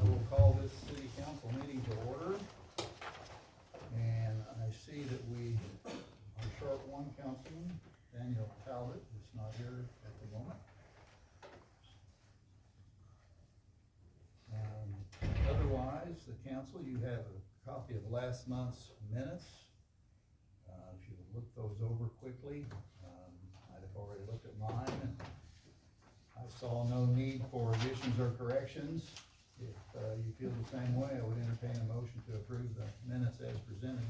I will call this city council meeting to order. And I see that we are short one councilman, Daniel Talbot, is not here at the moment. Otherwise, the council, you have a copy of last month's minutes. If you look those over quickly, I've already looked at mine, and I saw no need for additions or corrections. If you feel the same way, I would entertain a motion to approve the minutes as presented.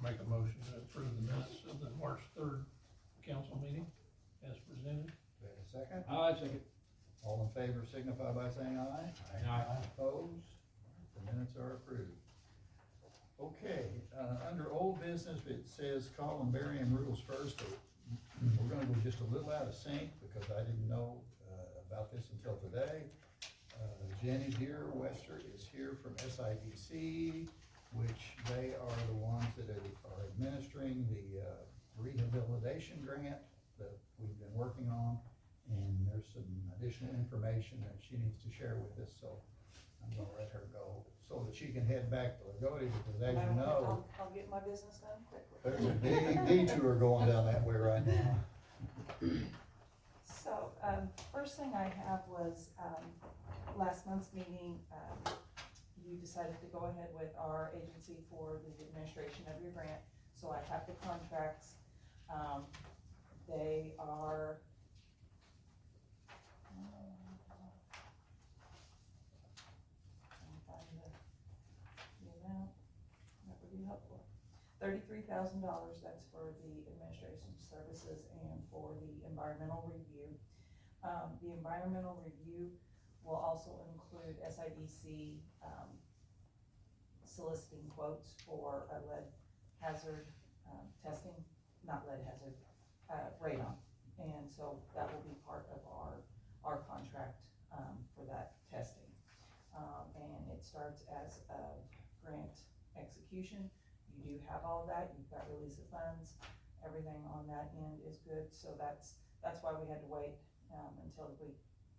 Make a motion to approve the minutes of the March 3rd council meeting as presented. Do I have a second? I second. All in favor signify by saying aye. Aye. Opposed? The minutes are approved. Okay, under old business, it says Columbarium rules first. We're gonna go just a little out of sync because I didn't know about this until today. Jenny Deer-Wester is here from SIDC, which they are the ones that are administering the rehabilitation grant that we've been working on. And there's some additional information that she needs to share with us, so I'm gonna let her go, so that she can head back to Lagodi, because as you know, I'll get my business done quickly. there's a big detour going down that way right now. So, first thing I have was, last month's meeting, you decided to go ahead with our agency for the administration of your grant. So I have the contracts. They are, find the amount, that would be helpful. $33,000, that's for the administration services and for the environmental review. The environmental review will also include SIDC, soliciting quotes for a lead hazard, testing, not lead hazard, radon. And so that will be part of our contract, for that testing. And it starts as a grant execution. You do have all of that, you've got release of funds, everything on that end is good, so that's why we had to wait,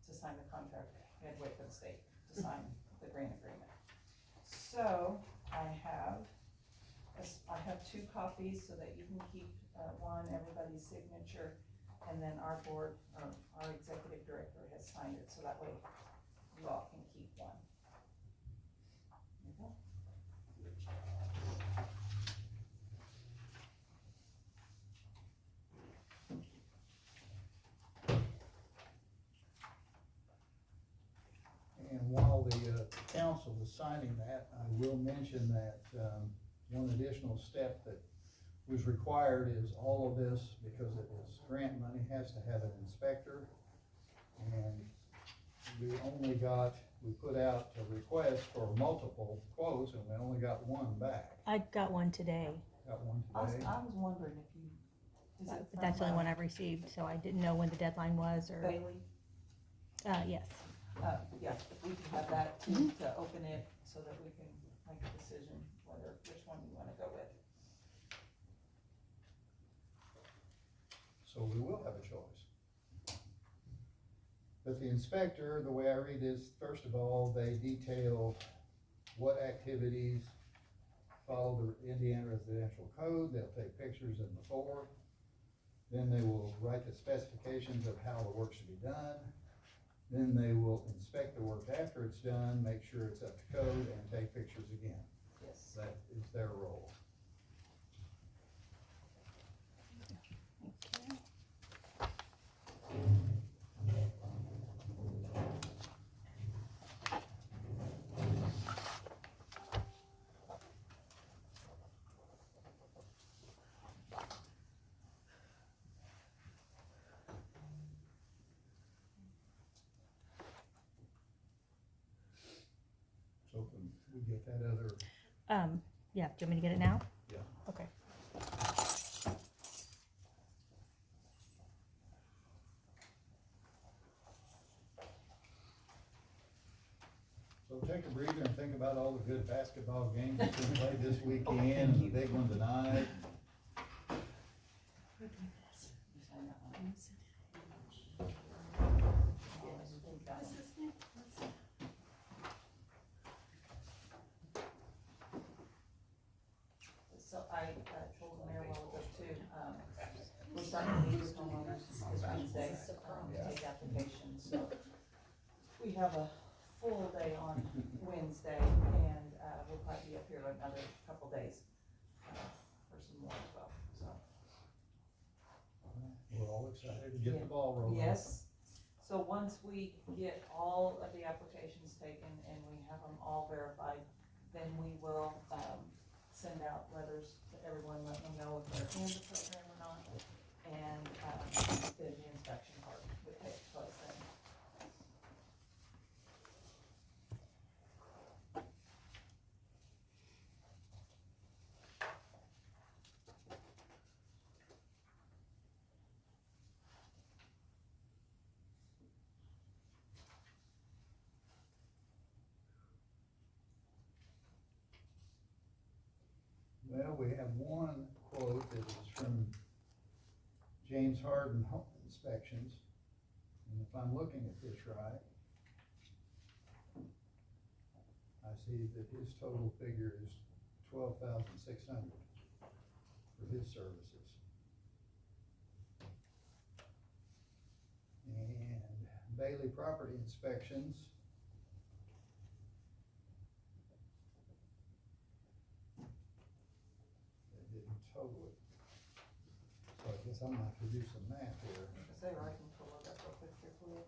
to sign the contract, we had to wait for the state to sign the grant agreement. So, I have 2 copies so that you can keep, one, everybody's signature, and then our board, our executive director has signed it, so that way you all can keep one. Okay. And while the council is signing that, I will mention that one additional step that was required is all of this, because it is grant money, has to have an inspector. And we put out a request for multiple quotes, and we only got one back. I got one today, Got one I was today. wondering if you, is it but that's the only from, one I've received, so I didn't know when the deadline was, or, Bailey? yes. Yeah, if we can have that to open it so that we can make a decision which one you wanna go with. So we will have a choice. But the inspector, the way I read this, first of all, they detail what activities follow the Indiana Residential Code. They'll take pictures and before. Then they will write the specifications of how the work should be done. Then they will inspect the work after it's done, make sure it's up to code, and take pictures again. Yes. That is their role. So can we get that other, Yeah, do you want me to get it now? yeah. Okay. So take a breather and think about all the good basketball games that's been played this weekend, and the big one tonight. You sign that one. I told the mayor a while ago too, we're starting to meet with homeowners this Wednesday, to take applications, so. We have a full day on Wednesday, and, we'll probably be up here another couple days, for some more as well, so. We're all excited to get the ball rolling. Yes, so once we get all of the applications taken and we have them all verified, then we will, send out letters to everyone, letting them know if they're in the program or not. And, then the inspection part would take place then. Well, we have one quote that is from James Harden Home Inspections, and if I'm looking at this right, I see that his total figure is $12,600 for his services. And Bailey Property Inspections, they didn't total it. So I guess I'm gonna have to do some math here. Say, I can pull it up real quick here for you.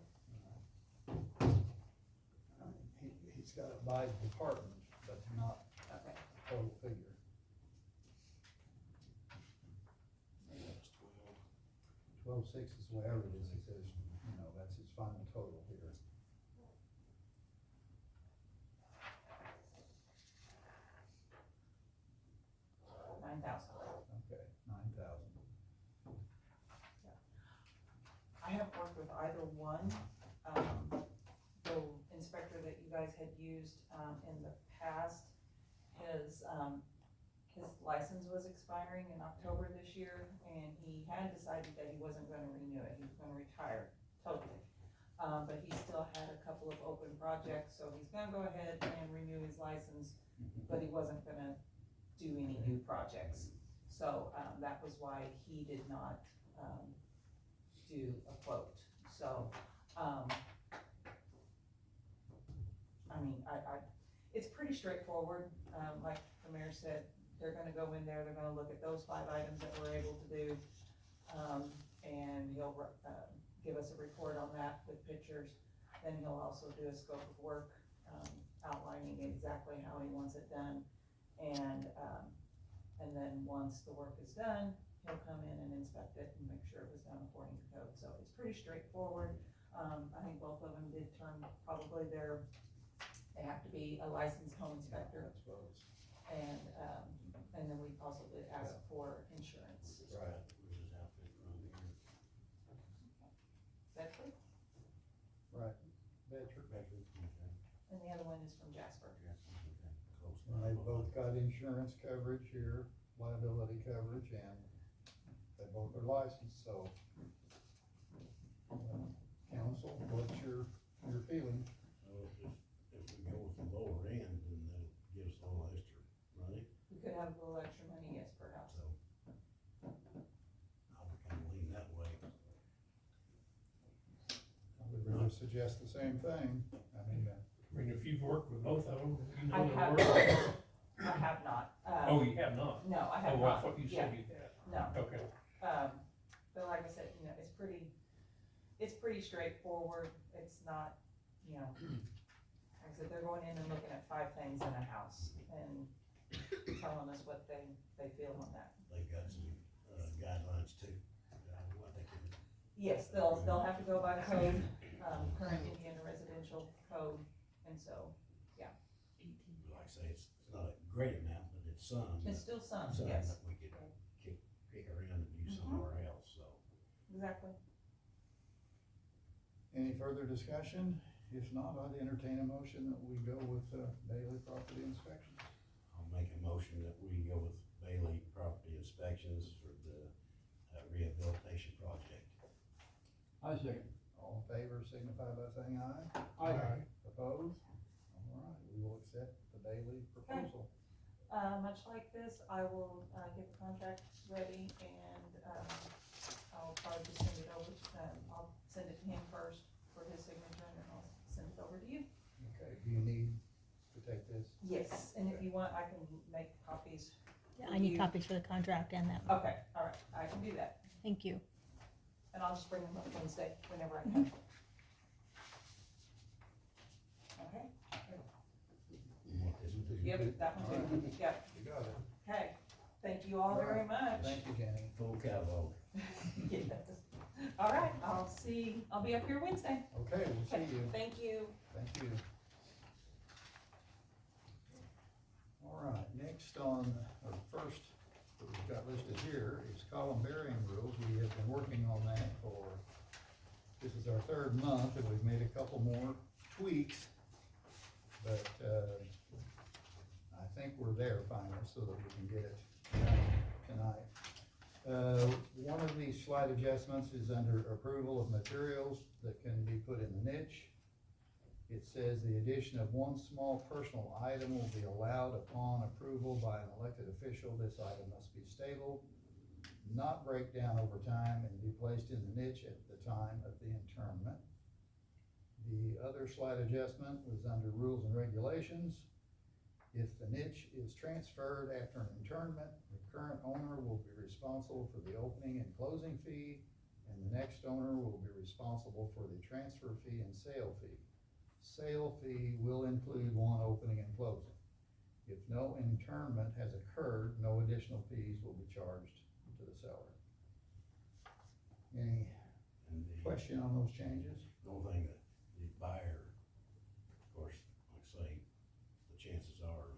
He's got it by department, but not Okay. total figure. That's 12.6 is whatever it is, he says, you know, that's his final total here. $9,000. Okay, 9,000. I haven't worked with either one. The inspector that you guys had used, in the past, his license was expiring in October this year, and he had decided that he wasn't gonna renew it, he was gonna retire totally. But he still had a couple of open projects, so he's gonna go ahead and renew his license, but he wasn't gonna do any new projects. So, that was why he did not, do a quote, so, I mean, it's pretty straightforward, like the mayor said, they're gonna go in there, they're gonna look at those 5 items that we're able to do, and he'll, give us a report on that with pictures, then he'll also do a scope of work, outlining exactly how he wants it done, and then once the work is done, he'll come in and inspect it and make sure it was done according to code, so it's pretty straightforward. I think both of them did turn, probably they have to be a licensed home inspector, I suppose. and then we also did ask for insurance. Right. Where's his outfit from here? Bedford, Right, Bedford. Bedford, okay. and the other one is from Jasper. Jackson, okay. Close And by. they've both got insurance coverage here, liability coverage, and they both are licensed, so. Council, what's your feeling? So if we go with the lower end, then that'll give us a little extra money, We could have a little extra money, yes, perhaps. so. I would kinda lean that way. I would really suggest the same thing. I mean, I mean, if you've worked with both of them, you I know the have work. not. I have not. Oh, you have not? No, I have Oh, I not. thought you said you had. No, Okay. but like I said, it's pretty straightforward, it's not, like I said, they're going in and looking at 5 things in a house and telling us what they feel on that. They've got some, guidelines too, what they can. Yes, they'll have to go by code, current Indiana residential code, and so, Like I say, it's not a great amount, but it's some. it's still some, Some yes, that we could kick around and do somewhere else, so. exactly. any further discussion? If not, I'd entertain a motion that we go with Bailey Property Inspections. I'll make a motion that we go with Bailey Property Inspections for the rehabilitation project. I second. All in favor, signify by saying aye. Aye. Opposed? All right, we will accept the Bailey proposal. Much like this, I will, get the contract ready and, I'll probably just send it over, I'll send it to him first for his signature and then I'll send it over to you. Okay, do you need to take this? Yes, and if you want, I can make copies. Yeah, for I need you. copies for the contract and that. Okay, all right, I can do that, Thank you. and I'll just bring them up Wednesday, whenever I can. Okay, You want this one too? yep, that one too, yep, You got it. okay, thank you all very much. Thank you, Jenny. Full catalog. Yes. All right, I'll be up here Wednesday. Okay, we'll see you. Thank you. Thank you. All right, next on, or first, that we've got listed here is columbarium rules. We have been working on that for, this is our third month, and we've made a couple more tweaks. But, I think we're there finally, so that we can get it tonight. One of these slight adjustments is under approval of materials that can be put in the niche. It says the addition of one small personal item will be allowed upon approval by an elected official. This item must be stable, not break down over time, and be placed in the niche at the time of the internment. The other slight adjustment was under rules and regulations. If the niche is transferred after an internment, the current owner will be responsible for the opening and closing fee, and the next owner will be responsible for the transfer fee and sale fee. Sale fee will include one opening and closing. If no internment has occurred, no additional fees will be charged to the seller. Any And the question on those changes? only thing that the buyer, of course, like I say, the chances are of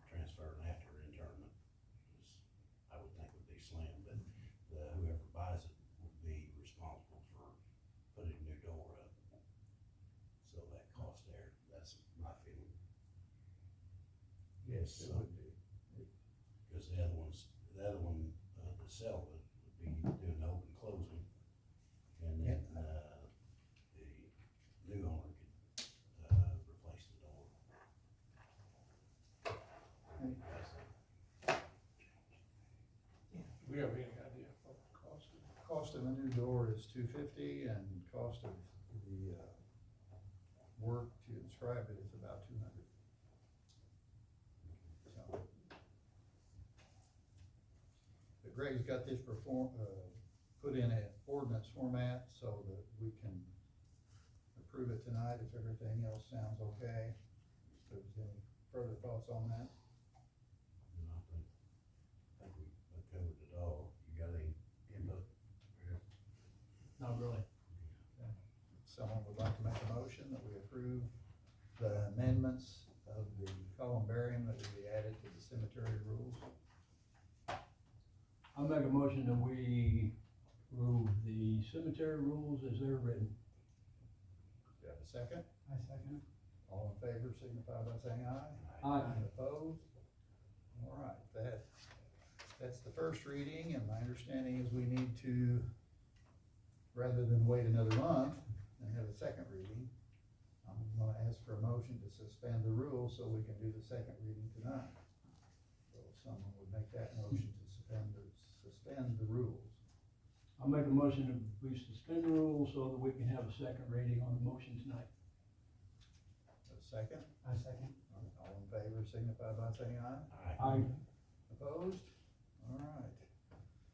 transferring after internment is, I would think would be slim, but whoever buys it would be responsible for putting a new door up. So that cost there, that's my feeling. Yes, it would be. Because the other one, the seller would be doing the open closing. And then, the new owner could, replace the door. Do we have any idea what the cost is? Cost of a new door is $250, and cost of the, work to inscribe it is about $200. So. But Greg's got this put in an ordinance format so that we can approve it tonight if everything else sounds okay. If there's any further thoughts on that? And I think we covered it all. You got any input? Not really. Someone would like to make a motion that we approve the amendments of the columbarium that will be added to the cemetery rules. I'll make a motion that we approve the cemetery rules as they're written. Do you have a second? I second. All in favor signify by saying aye. Aye. Opposed? All right, that's the first reading, and my understanding is we need to, rather than wait another month and have a second reading, I'm gonna ask for a motion to suspend the rules so we can do the second reading tonight. So if someone would make that motion to suspend the rules. I'll make a motion that we suspend the rules so that we can have a second reading on the motion tonight. A second? I second. All in favor signify by saying aye. Aye. Opposed? All right.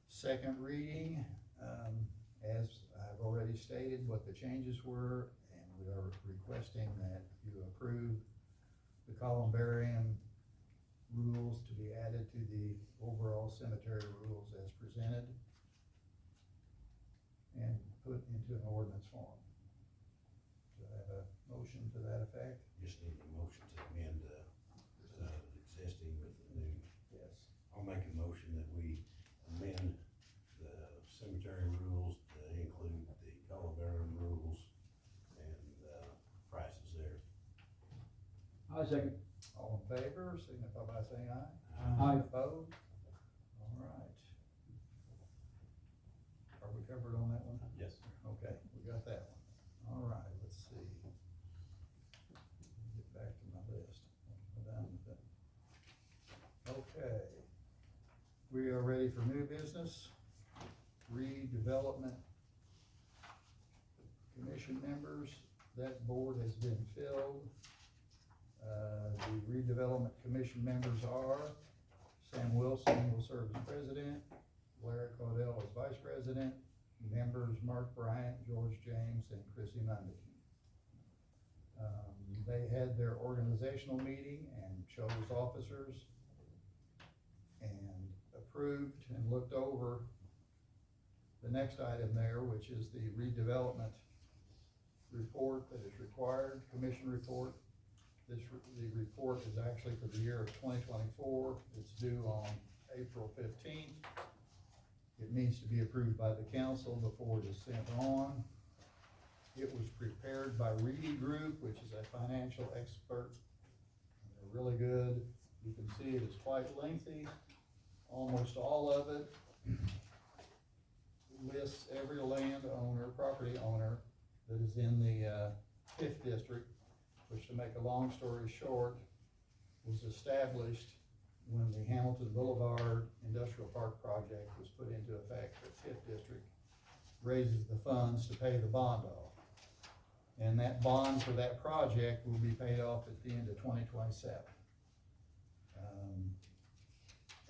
Second reading, as I've already stated what the changes were, and we are requesting that you approve the columbarium rules to be added to the overall cemetery rules as presented and put into an ordinance form. Do I have a motion to that effect? Just need a motion to amend, the existing with the new. Yes. I'll make a motion that we amend the cemetery rules to include the columbarium rules and, prices there. I second. All in favor, signify by saying aye. Aye. Opposed? All right. Are we covered on that one? Yes. Okay, we got that one. All right, let's see. Get back to my list. Go down to the ready for new business. Redevelopment Commission members, that board has been filled. The redevelopment commission members are Sam Wilson will serve as president, Larry Caudell as vice president, members Mark Bryant, George James, and Chrissy Mundy. They had their organizational meeting and chose officers and approved and looked over the next item there, which is the redevelopment report that is required, commission report. The report is actually for the year of 2024. It's due on April 15th. It needs to be approved by the council before it is sent on. It was prepared by Reedy Group, which is a financial expert. They're really good. You can see it is quite lengthy. Almost all of it lists every landowner, property owner that is in the TIF district, which, to make a long story short, was established when the Hamilton Boulevard Industrial Park project was put into effect. The TIF district raises the funds to pay the bond off. And that bond for that project will be paid off at the end of 2027.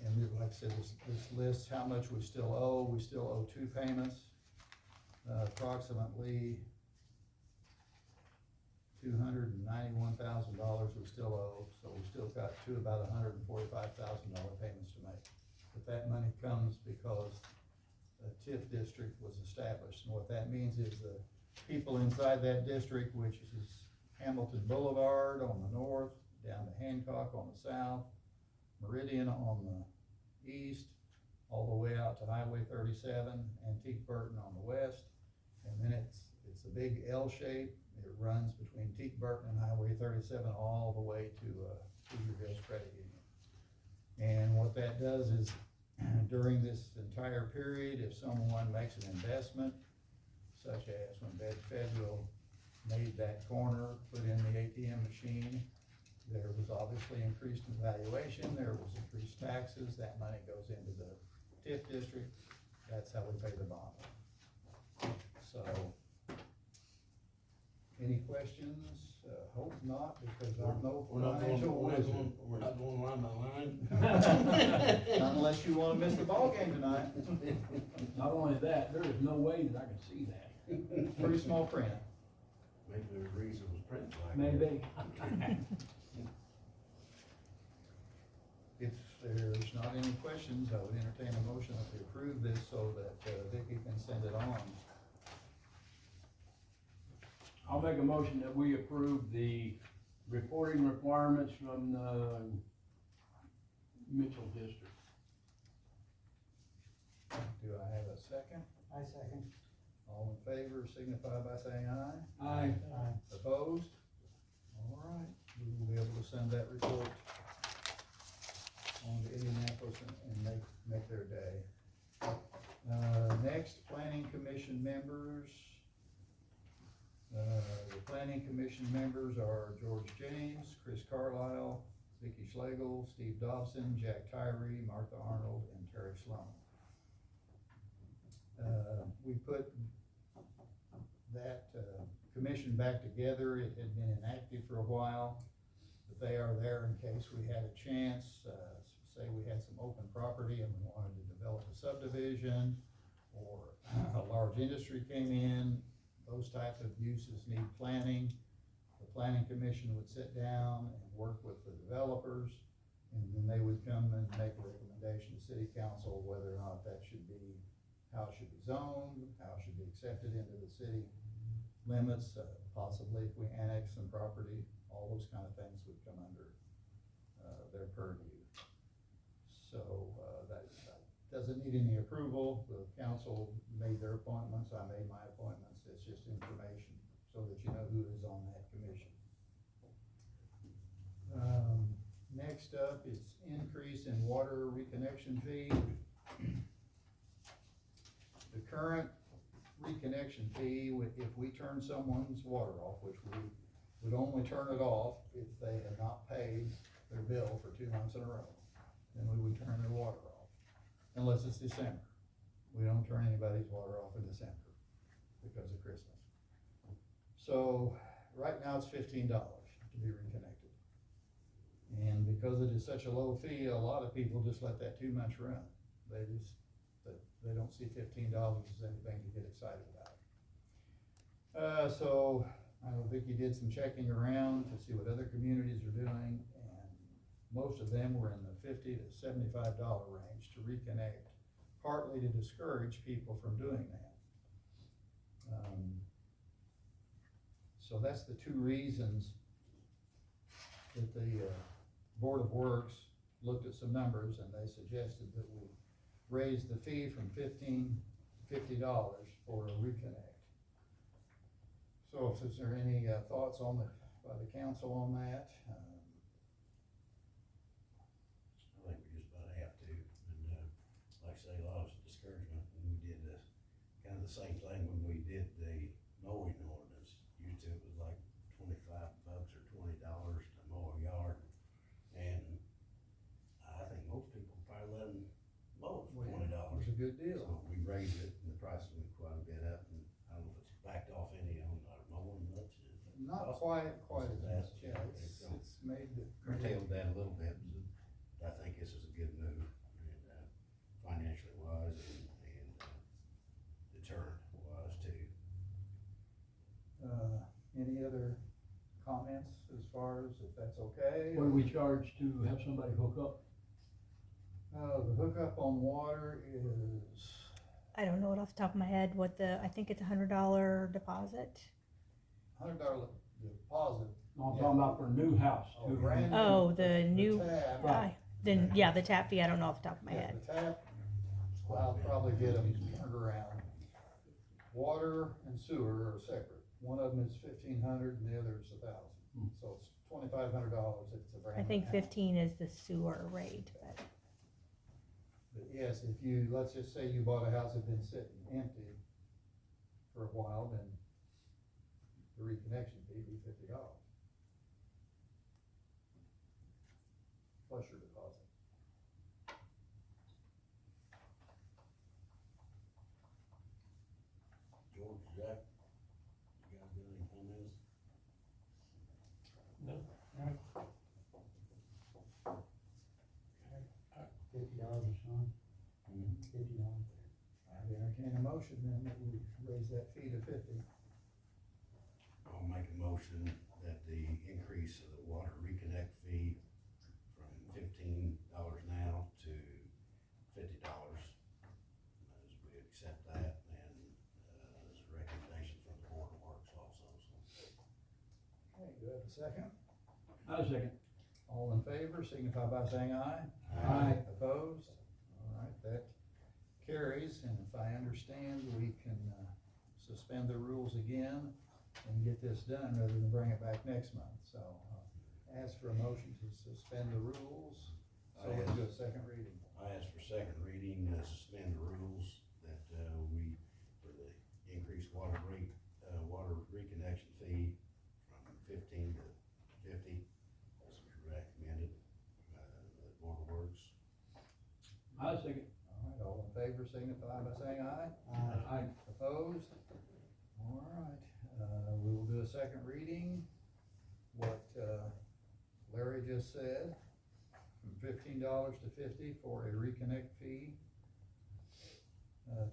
And like I said, this lists how much we still owe. We still owe 2 payments, approximately $291,000 we still owe, so we still got about $145,000 payments to make. But that money comes because the TIF district was established, and what that means is the people inside that district, which is Hamilton Boulevard on the north, down to Hancock on the south, Meridian on the east, all the way out to Highway 37, Antique Burton on the west, and then it's a big L shape. It runs between Teak Burton and Highway 37 all the way to Cedar Hills Credit Union. And what that does is, during this entire period, if someone makes an investment, such as when Bed Federal made that corner, put in the ATM machine, there was obviously increased in valuation, there was increased taxes, that money goes into the TIF district, that's how we pay the bond. So, any questions? Hope not, because I'm no financial wizard. We're not going line by line. Not unless you wanna miss the ball game tonight. Not only that, there is no way that I can see that. Pretty small print. Maybe there's a reason it was printed like that. Maybe. If there's not any questions, I would entertain a motion to approve this so that Vicki can send it on. I'll make a motion that we approve the reporting requirements from the Mitchell District. Do I have a second? I second. All in favor signify by saying aye. Aye. Opposed? All right, we will be able to send that report on to Indianapolis and make their day. Next, planning commission members. The planning commission members are George James, Chris Carlisle, Vicki Schlegel, Steve Dobson, Jack Tyree, Martha Arnold, and Terry Sloan. We put that commission back together. It had been inactive for a while, but they are there in case we had a chance, say we had some open property and we wanted to develop a subdivision, or a large industry came in. Those types of uses need planning. The planning commission would sit down and work with the developers, and then they would come and make a recommendation to city council whether or not that should be, how it should be zoned, how it should be accepted into the city limits, possibly if we annex some property, all those kind of things would come under their purview. So that doesn't need any approval. The council made their appointments, I made my appointments. It's just information so that you know who is on that commission. Next up, it's increase in water reconnection fee. The current reconnection fee, if we turn someone's water off, which we would only turn it off if they had not paid their bill for 2 months in a row, then we would turn their water off. unless it's December. We don't turn anybody's water off in December because of Christmas. So, right now it's $15 to be reconnected. And because it is such a low fee, a lot of people just let that 2 months run. They don't see $15 as anything to get excited about. So I think you did some checking around to see what other communities are doing, and most of them were in the $50 to $75 range to reconnect, partly to discourage people from doing that. So that's the 2 reasons that the Board of Works looked at some numbers, and they suggested that we raise the fee from $50 for a reconnect. So is there any thoughts by the council on that? I think we just about have to, and, like I say, a lot of discouragement when we did kind of the same thing when we did the mowing ordinance. Used to, it was like $25 or $20 to mow a yard, and I think most people probably let them mow it for $20. It was a good deal. So we raised it, and the price went quite a bit up, and I don't know if it's backed off any on our mowing much. Not quite as much, yeah, So it's made it. curtailed that a little bit, but I think this is a good move, and, financially wise and deterrent wise too. Any other comments as far as if that's okay? What do we charge to have somebody hook up? The hookup on water is, I don't know it off the top of my head what I think it's $100 deposit. $100 deposit. No, I'm talking about for a new house. Oh, too. brand new. Oh, the new, tap. Right. then, yeah, the tap fee, I don't know off the top of my Yeah, head. the tap, I'll probably get them turned around. Water and sewer are separate. One of them is $1,500 and the other is $1,000. So it's $2,500 if it's a brand new I think house. 15 is the sewer rate, but But yes, if you, let's just say you bought a house that's been sitting empty for a while, then the reconnection fee would be $50. Plus your deposit. George, Jack, you guys got any comments? No, $50, son. $50. I'd entertain a motion then that we raise that fee to 50. I'll make a motion that the increase of the water reconnect fee from $15 now to $50, as we accept that, and, as a recommendation from the Board of Works also, so. Okay, do I have a second? I second. All in favor, signify by saying aye. Aye. Opposed? All right, that carries, and if I understand, we can suspend the rules again and get this done rather than bring it back next month. So ask for a motion to suspend the rules, so we can do a second reading. I ask for second reading, suspend the rules that, we, for the increased water rate, water reconnection fee from 15 to 50, as recommended, the Board of Works. I second. All right, all in favor, signify by saying aye. Aye. Opposed? All right, we will do a second reading. What Larry just said, from $15 to $50 for a reconnect fee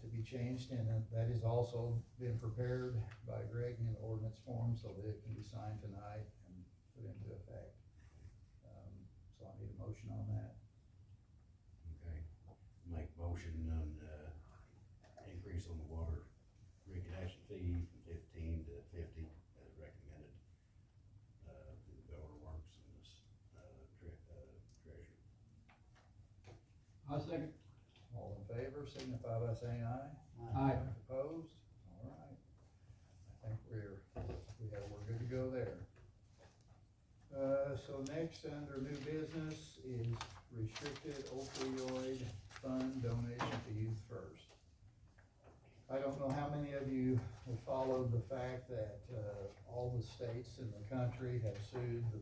to be changed, and that is also been prepared by Greg in ordinance form so that it can be signed tonight and put into effect. So I need a motion on that. Okay, make motion on, increase on the water reconnection fee from 15 to 50 as recommended, through the Board of Works and this, treasurer. I second. All in favor, signify by saying aye. Aye. Opposed? All right. I think we're good to go there. So next, under new business is restricted opioid fund donation to Youth First. I don't know how many of you have followed the fact that, all the states in the country have sued the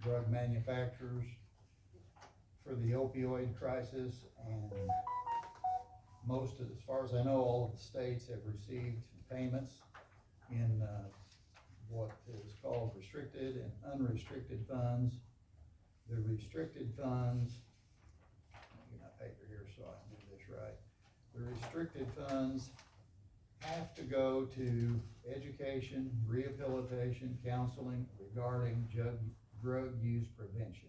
drug manufacturers for the opioid crisis, and as far as I know, all of the states have received payments in, what is called restricted and unrestricted funds. The restricted funds, let me get my paper here so I can do this right. The restricted funds have to go to education, rehabilitation, counseling regarding drug use prevention.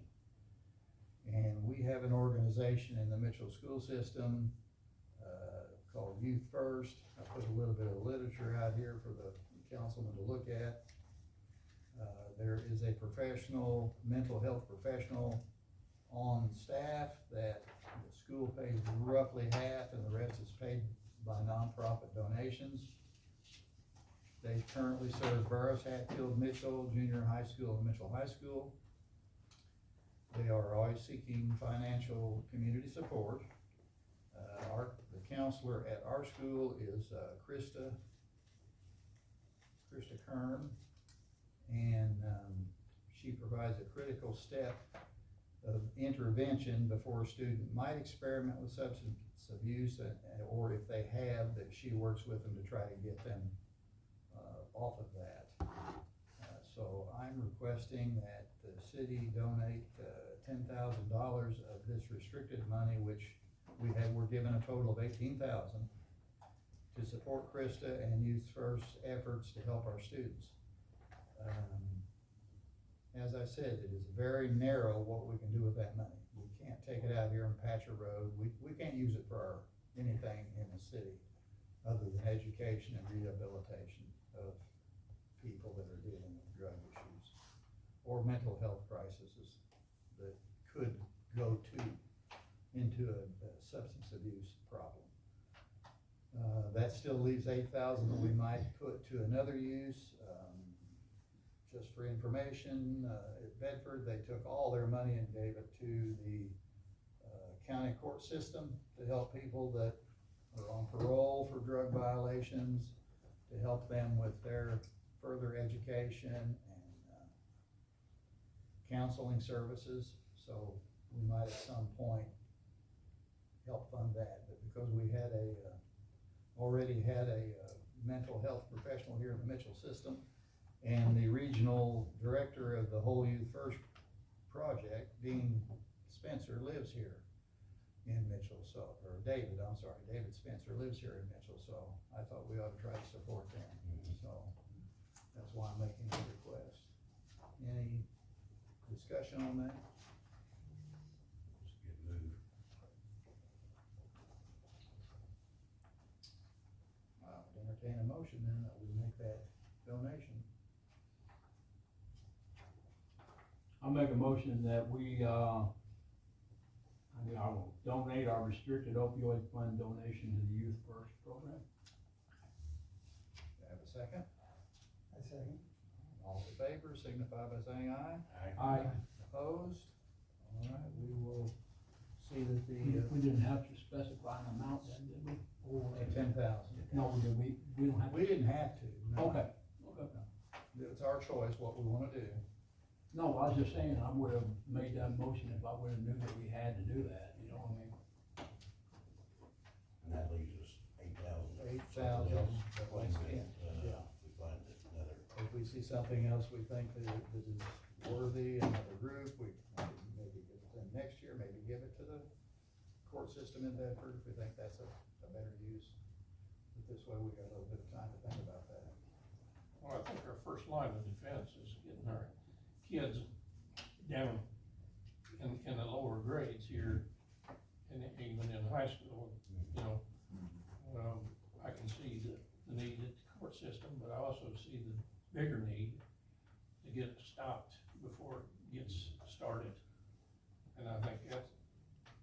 And we have an organization in the Mitchell school system, called Youth First. I put a little bit of literature out here for the councilman to look at. There is a professional, mental health professional on staff that the school pays roughly half and the rest is paid by nonprofit donations. They currently serve Burris, Hatfield, Mitchell Junior High School, and Mitchell High School. They are always seeking financial community support. The counselor at our school is Krista Kern, and she provides a critical step of intervention before a student might experiment with substance abuse, or if they have, that she works with them to try to get them off of that. So I'm requesting that the city donate $10,000 of this restricted money, which we're given a total of $18,000 to support Krista and Youth First efforts to help our students. As I said, it is very narrow what we can do with that money. We can't take it out here and patch a road. We can't use it for anything in the city other than education and rehabilitation of people that are dealing with drug issues or mental health crises that could go into a substance abuse problem. That still leaves $8,000 that we might put to another use. Just for information, at Bedford, they took all their money and gave it to the county court system to help people that are on parole for drug violations, to help them with their further education and counseling services. So we might at some point help fund that, but because we had already had a mental health professional here in the Mitchell system, and the regional director of the Whole Youth First project, Dean Spencer, lives here in Mitchell, David Spencer lives here in Mitchell, so I thought we ought to try to support them. So that's why I'm making the request. Any discussion on that? It's a good move. I would entertain a motion then that we make that donation. I'll make a motion that we, I will donate our restricted opioid fund donation to the Youth First program. Do I have a second? I second. All in favor, signify by saying aye. Aye. Opposed? All right, we will see that We didn't have to specify an amount then, did we? Or- 10,000. No, we don't have to. We didn't have to. No. Okay. It's our choice what we wanna do. No, I was just saying, I would have made that motion if I would have knew that we had to do that, you know what I mean? And that leaves us $8,000. 8,000. That way, Yeah. we find another. If we see something else we think that is worthy, another group, we maybe give it to them next year, maybe give it to the court system in Bedford, if we think that's a better use. But this way, we got a little bit of time to think about that. Well, I think our first line of defense is getting our kids down in the lower grades here, and even in high school, you know. I can see the need at the court system, but I also see the bigger need to get it stopped before it gets started. And I think that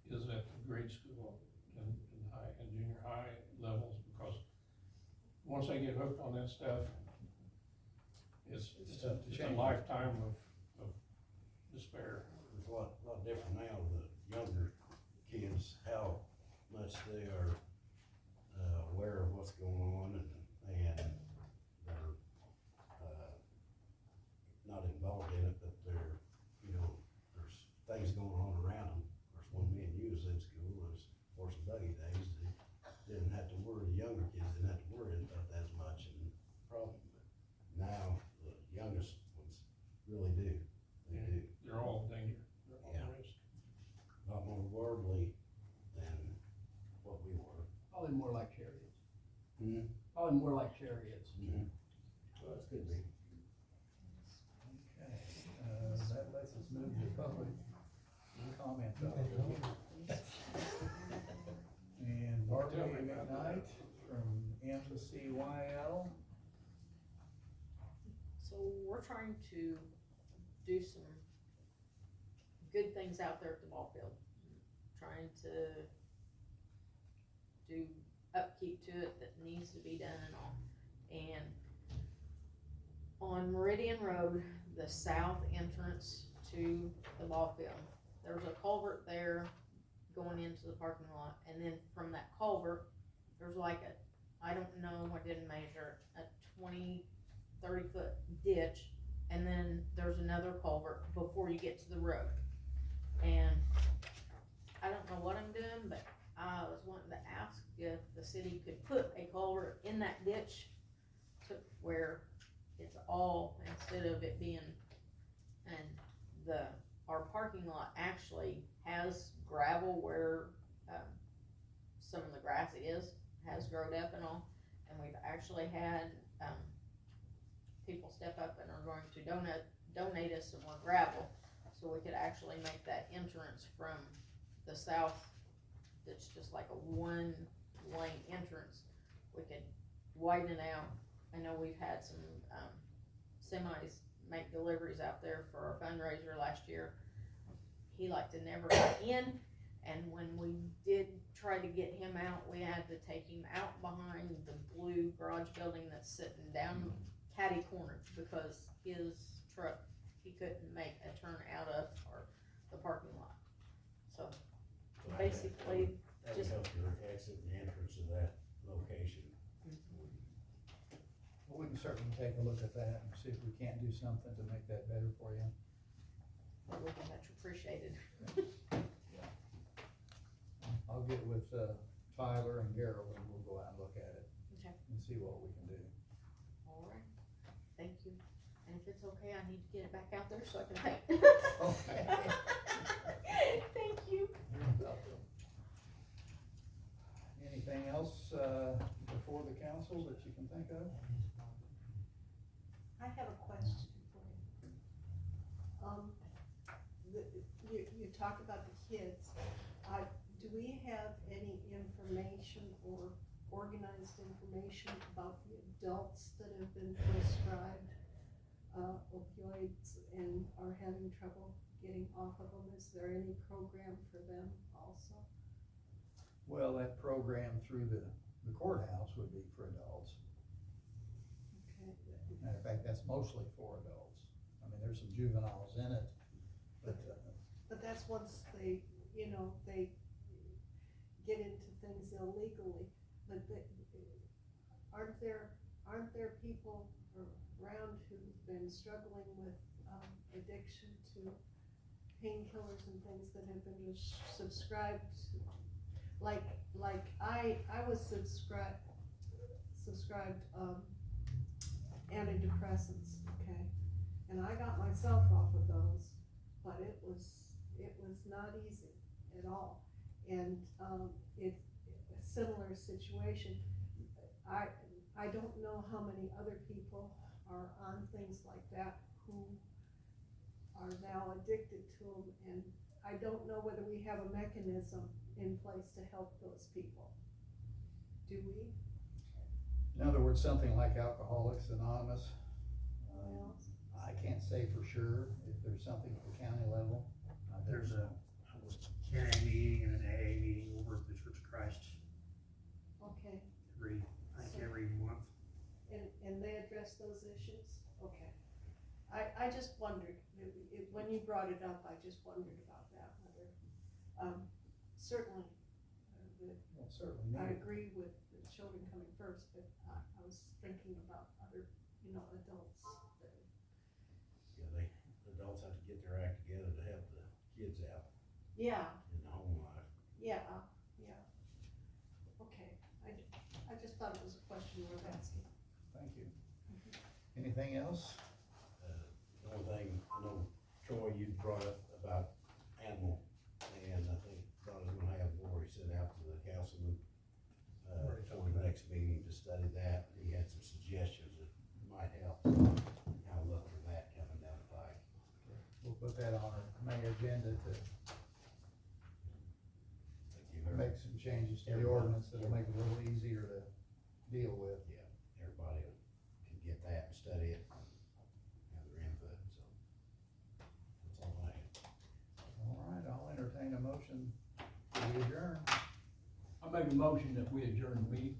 is at the grade school and high and junior high levels, because once they get hooked on that stuff, it's tough to a change. lifetime of despair. It's a lot different now, the younger kids, how much they are aware of what's going on and they're not involved in it, but they're, there's things going on around them. Of course, when me and you was in school, it was horse and buggy days. They Could be. Okay, that lets us move to public comment. And Barbara McKnight from MCYL. So we're trying to do some good things out there at the ball field. Trying to do upkeep to it that needs to be done and all. And on Meridian Road, the south entrance to the ball field, there's a culvert there going into the parking lot. And then from that culvert, there's like a, I don't know, I didn't measure, a 20-30 foot ditch, and then there's another culvert before you get to the road. And I don't know what I'm doing, but I was wanting to ask if the city could put a culvert in that ditch to where it's all, instead of it being, and our parking lot actually has gravel where, some of the grass has growed up and all, and we've actually had, people step up and are going to donate us some more gravel, so we could actually make that entrance from the south, that's just like a one lane entrance, we could widen it out. I know we've had some, semis make deliveries out there for our fundraiser last year. He liked to never got in, and when we did try to get him out, we had to take him out behind the blue garage building that's sitting down catty corner, because his truck, he couldn't make a turn out of, or the parking lot. So basically, That would help your exit and entrance of that location. Well, we can certainly take a look at that and see if we can't do something to make that better for you. that would be much appreciated. I'll get with, Tyler and Gerald and we'll go out and look at it. Okay. And see what we can do. All right, thank you. And if it's okay, I need to get it back out there so I can paint. Okay. Thank you. Anything else, before the council that you can think of? I have a question for you. You talk about the kids. Do we have any information or organized information about the adults that have been prescribed opioids and are having trouble getting off of them? Is there any program for them also? Well, that program through the courthouse would be for adults. Okay. Matter of fact, that's mostly for adults. I mean, there's some juveniles in it, but, But that's once they, they get into things illegally, but aren't there people around who've been struggling with, addiction to painkillers and things that have been just subscribed to? Like I was subscribed, antidepressants, okay? And I got myself off of those, but it was not easy at all. And, it's a similar situation. I don't know how many other people are on things like that who are now addicted to them, and I don't know whether we have a mechanism in place to help those people. Do we? in other words, something like Alcoholics Anonymous. Well, I can't say for sure if there's something at the county level. There's a county meeting and an AA meeting over at the Church of Christ okay, every month. and they address those issues? Okay. I just wondered, when you brought it up, I just wondered about that, whether, certainly, Well, certainly I needed. agree with the children coming first, but I was thinking about other, adults that, Yeah, adults have to get their act together to help the kids out yeah, in the home life. yeah. Okay, I just thought it was a question worth asking. Thank you. Anything else? The only thing, I know, Troy, you brought up about animal, and I think Donna's gonna have Lori sent out to the councilman, for the next meeting to study that. He had some suggestions that might help. put that on our May agenda to Thank you very make some changes to the ordinance that'll make it a little easier to deal with. Yeah, everybody can get that and study it, and have their input, so. That's all I have. All right, I'll entertain a motion to adjourn. I make a motion that we adjourn the meeting.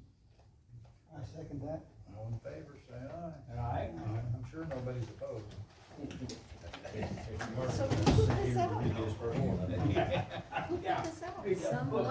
I second that. All in favor, say aye. Aye. I'm sure nobody's opposed. So who put this out? We did this first one. Who put this out? Yeah. Someone